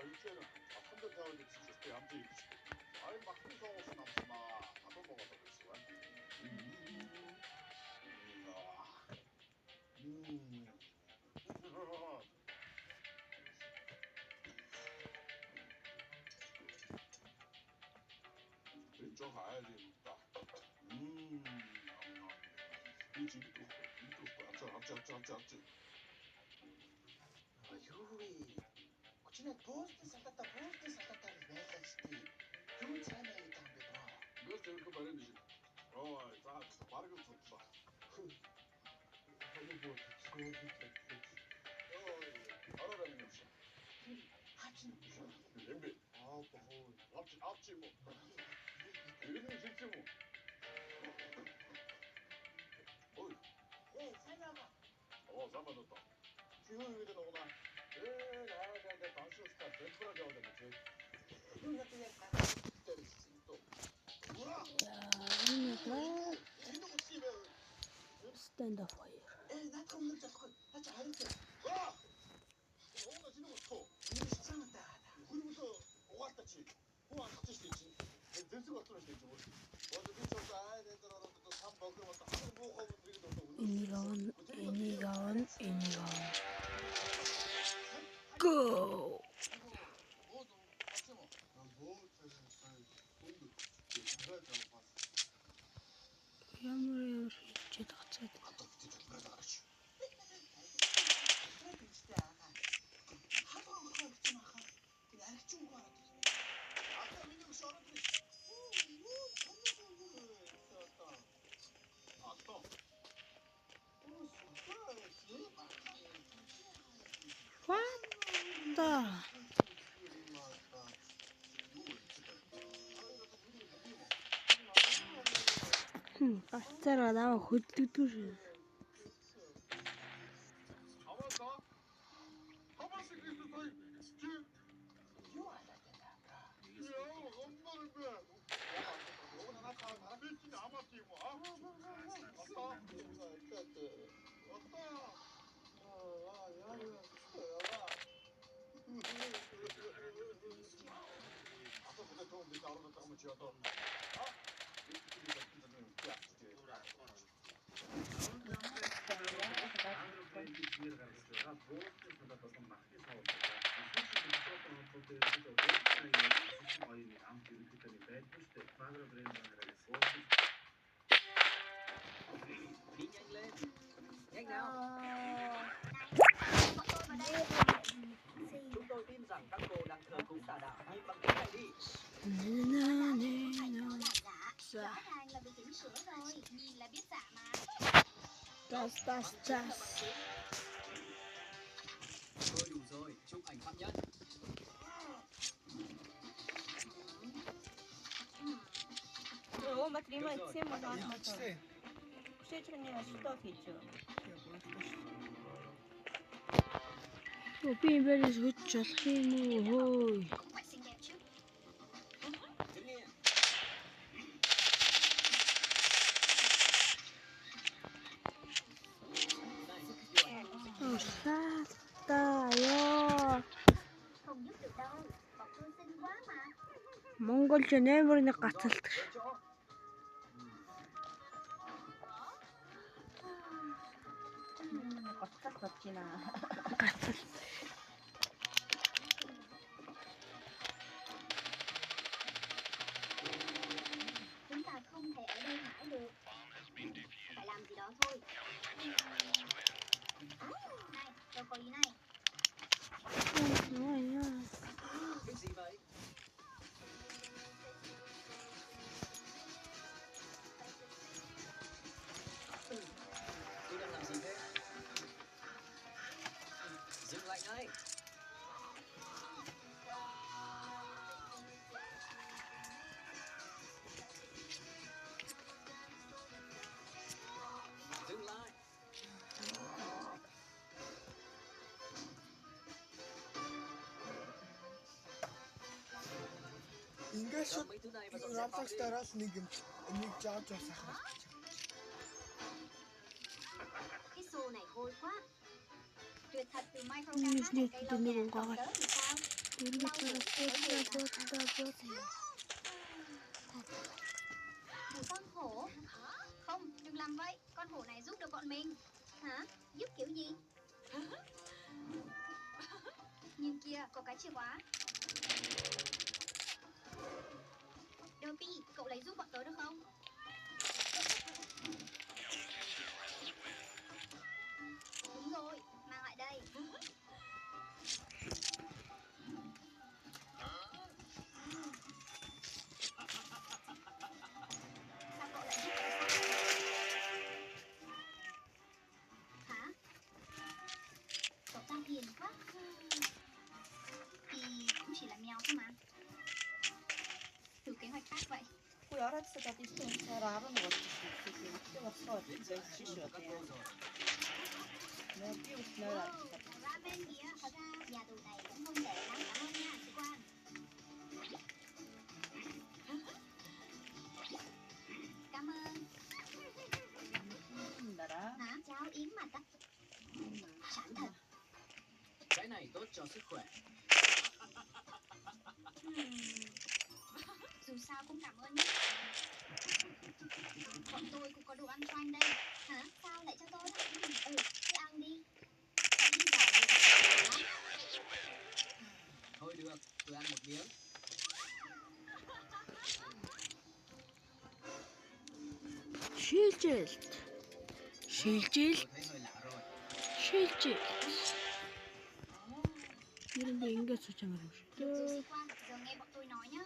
이제는 한대 태워야 될지 그때 암지 아이 막상 싸워서 남지마 나도 먹어서 그랬어 왼쪽 가야지 묵다 이 집이 또 앞쪽 Юуи. Хүчнээ бөөлтөс салатаа байлгачдээ. Юу цаана гэдэг юм бэ браа? 그래서 이렇게 말했지 자 빠르게 줬다 Хоног бод цөөлөж 알아라는 없어 хаачин 엠비 бохоо. 앞지 뭐 이러는 진짜 뭐 어이 Сайнага. 잡아줬다 기후위기도 나오나 나가 단수스타 벤프라게 오다 그치 Юу надад яг 때리지 또 뭐야 Stand up fire. надад өмнө залахгүй. Наач харин 와 오늘 지는 거 쳐. энэ шцаанаа. 그리고서 오갔다치 그만 같이 있지 댄스가 어떤 게 있지 뭐 먼저 미쳤다 애들하고 또 3번 그러면 또 하루 뭐 하고 되게 또 Энийг авна. Go. Ямар хийчихэд гацаад. Та. Гацаараа наваа хөдөлгдөг шүү. 잡았다 한 번씩 있어 저희 Юу алаад байна браа? 엄마를 배 오늘 나 밀치니 아마지 뭐 왔다 아까 그때 돈 내가 알아봤다 하면 지어도 Nhanh nào. Chúng tôi tin rằng các cô đang thờ cúng tà đạo. Nhìn bằng cái này đi. Rõ ràng là bị chỉnh sửa rồi, nhìn là biết giả mà. Tas. Thôi đủ rồi, chụp ảnh phạm nhân. О, матримать всем можно отмотать. Кстати, не что фичу. Би бэрээс хөж болох юм уу? Хөөе. Cũng phải xinh đẹp chứ. Đứng yên. Саата ёо. Không giúp được đâu, Ngọc Hương xinh quá mà. Монголч наймар нэг гацалдаг. Коцкат коцкина. Гацал. Chúng ta không thể ở đây mãi được. Phải làm gì đó thôi. Này, đâu có ý này. Cái gì vậy? Tôi đang làm gì thế? Dừng lại ngay. Dừng lại. Ингээд Cầm mấy thứ này và dọn dẹp phòng Roblox đi. дараал нэг жааж ахах. Cái xô này hôi quá. Tuyệt thật từ Mình microgram đi cây từ lau nơi nhà còn còn coi. tớ thì sao? Дөрөв буудлаа. Một con hổ. Không, đừng làm vậy. Con hổ này giúp được bọn mình. Hả? Giúp kiểu gì? Nhìn kia, có cái chìa khóa. Derpy, cậu lấy giúp bọn tớ được không? Đúng rồi, mang lại đây. Sao cậu lại giúp tớ sao? Hả? Cậu ta hiền quá. Thì cũng chỉ là mèo thôi mà. Thử kế hoạch khác vậy. Cô яагаад ч одоо тийм раараа нэг болсон тийм шишээ тийм. Нэр би үснээр Ramen kìa, thật ra nhà tù này cũng không tệ lắm, cảm ơn nha, sĩ quan. Cảm ơn. 나라. Hả? Cháo yến mà tắt. Sẵn thật. Cái này tốt cho sức khỏe. Dù sao cũng cảm ơn nhé. Bọn tôi cũng có đồ ăn cho anh đây. Hả? Sao lại cho tôi? Cứ ăn đi. Anh đi giỏi rồi. Thôi được, tôi ăn một miếng. Шилжилт. Tôi thấy hơi lạ rồi. Шилжилт. Ирэндээ ингэж сууж байгаа юм шүү. Được rồi sĩ quan, giờ nghe bọn tôi nói nhá.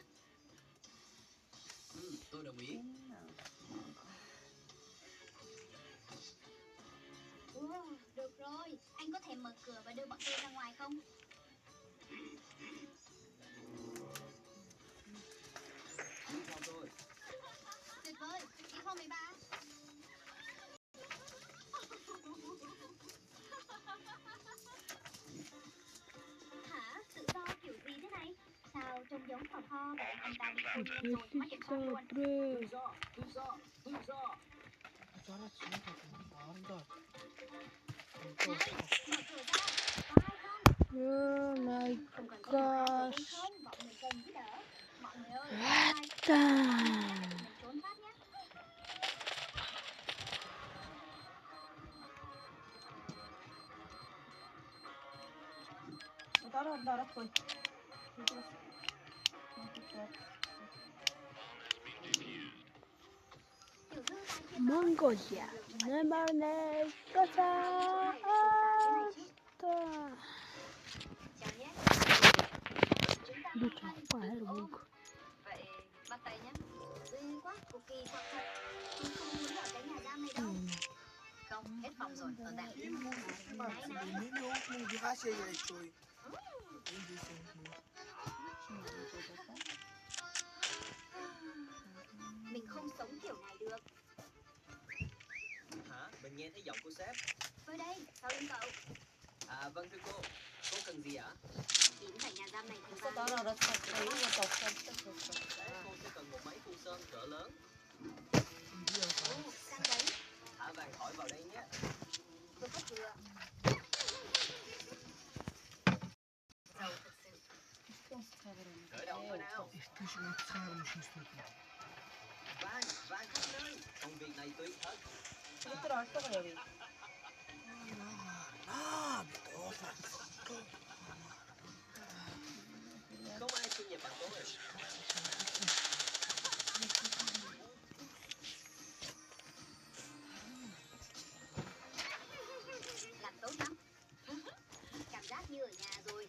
Tôi đồng ý. Được rồi, anh có thể mở cửa và đưa bọn tôi ra ngoài không? Đi theo tôi. Tuyệt vời, đi thôi mấy ba. Hả? Tự do kiểu gì thế này? Sao trông giống phò pho vậy? Anh ta bị hôn nhân rồi, mất kiểm soát luôn. Tự do, tự do, tự do. Зараад суугаад орондоо. Này, mở cửa ra. Có ai không? Oh my Không cần có ai ở đây gosh. không? Bọn mình cần giúp đỡ. Mọi người ơi, 왔다. mình trốn thoát nhé. 나라 보이. Tiểu thư tài kia 몽골이야. 내 말내 거다. 왔다. chào nhé. Chúng ta Đi không cho ăn quả tự ôm. luôn. Vậy bắt tay nhé. Ghê quá, cô kỳ quặc thật. Tôi không muốn ở cái nhà giam này đâu. Không, hết phòng rồi, ở tạm. Này này. Миний өөг хаашаа яачгүй. Mình không sống kiểu này được. Hả? Mình nghe thấy giọng cô sếp. Tôi đây, sau lưng cậu. À vâng thưa cô. Cô cần gì ạ? Biến cả nhà giam này thành 그래서 vàng. 나라 이거 더 Cô sẽ cần một máy phun sơn cỡ lớn. Ồ, sang đấy. Thả vàng thỏi vào đây nhé. Tôi có thừa. Giàu thật sự. Khởi động thôi nào. Тийш мацаар юм шиг шүү. Vàng, vàng khắp nơi. Công việc này tuyệt thật. 이것들 알다가 여기. Không ai chuyên nghiệp bằng tôi. Làm tốt lắm. Cảm giác như ở nhà rồi.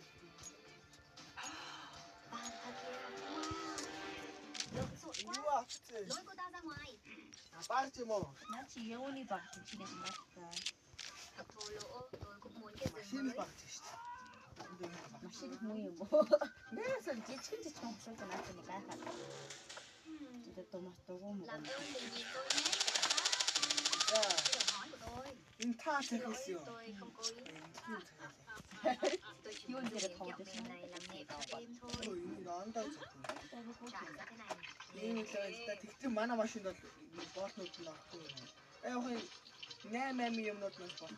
Vàng thật kìa. Wow. Lộn xộn quá. Юу авчихсан? Lôi cô ta ra ngoài. Баарч юм уу? 마치 예원이 봐. 집에서 맛있다. Thật thô lỗ, tôi cũng muốn cái giường Шинэ mới. багч шүү дээ. 맛있는 뭐예요 뭐. 내가서 이제 천지 처음 쓸 거 나왔으니까. 이제 또 맛있다고 먹어. Làm ơn đừng nhìn tôi nhé. За, Cái đầu hói của tôi. энэ та Xin lỗi, захисэн юм. tôi không cố ý. Энэ Tôi chỉ muốn dùng những kẹo mềm này làm nệm cho êm thôi. энэ ондоо зөвхөн. Trải ra thế này. Энэ л та тэгтэн манай машинд бол боотнууд нь авахгүй юм. Яг хөө 8 юмнууд нь болох.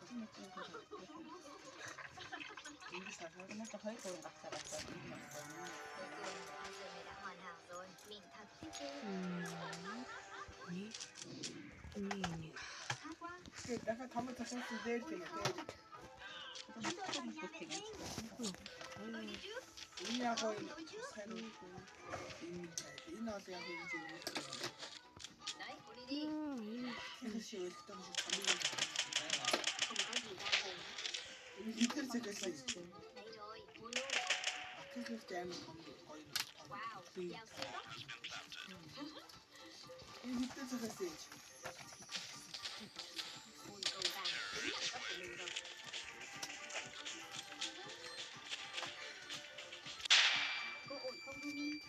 Ингэж sao? Nó cho hơi cồn bạc Cuối cùng bây giờ mày đã hoàn hảo rồi. Mình thật thích chứ. 니. Sát quá. Cái đã phải thắm thật sự dễ thì Chúng tôi vào nhà vệ sinh. Tôi đi trước. ý nhà coi Tôi trước. sai rồi. Ý nào thì anh đi Đấy, cô đi đi. cái siêu tâm thắm Không có gì đau buồn. 이틀 찍었어. Đấy rồi, mua luôn. cái stand không được coi nữa. Wow, dao siêu tốc. 이틀 찍었어. Mùi cầu vàng đúng là cấp của mình rồi. Cô ổn không Rumi?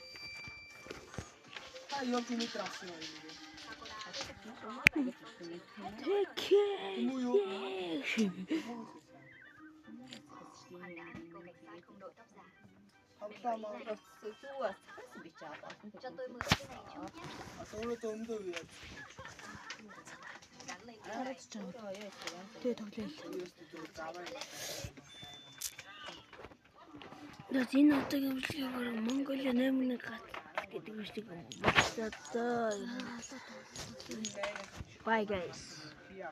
아 이거 좀 들었어요 이거. Sakura tiếp tục Nó khó cũng và có tôi cái chỉ hết 되게. 뭐요? Khoan đã, cô cảnh sát không đội tóc giả. 감사합니다. sự chua rất bị chọc ở trong Cho tôi mượn cái này chút nhé. 아 서울에 또 옮겨요. Gắn lên cái này. đúng rồi ơi 되게 덕대. 여기서 또 잡아야 나 지금 어떻게 움직여버려 몽골이 내문에 가게 움직이고 못 썼어. Bye guys. 돼.